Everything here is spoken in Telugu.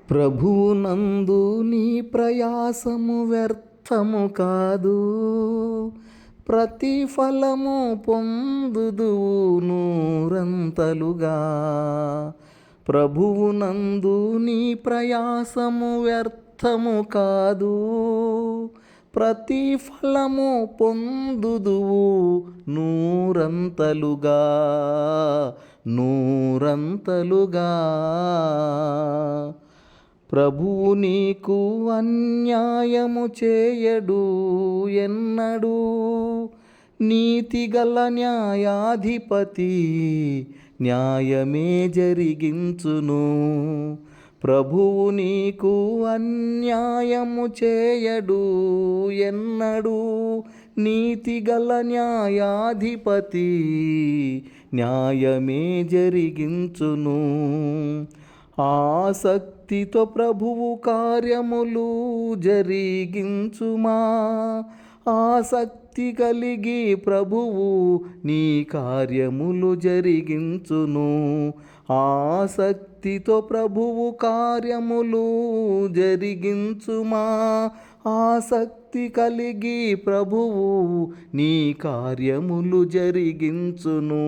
ప్రభువునందు నీ ప్రయాసము వ్యర్థము కాదు, ప్రతిఫలము పొందుదువు నూరంతలుగా. ప్రభువునందు నీ ప్రయాసము వ్యర్థము కాదు, ప్రతిఫలము పొందుదువు నూరంతలుగా, నూరంతలుగా. ప్రభువు నీకు అన్యాయము చేయడు ఎన్నడు, నీతిగల న్యాయాధిపతి న్యాయమే జరిగించును. ప్రభువు నీకు అన్యాయము చేయడు ఎన్నడు, నీతిగల న్యాయాధిపతి న్యాయమే జరిగించును. ఆసక్తితో ప్రభువు కార్యములు జరిగించుమా, ఆసక్తి కలిగి ప్రభువు నీ కార్యములు జరిగించును. ఆసక్తితో ప్రభువు కార్యములు జరిగించుమా, ఆసక్తి కలిగి ప్రభువు నీ కార్యములు జరిగించును.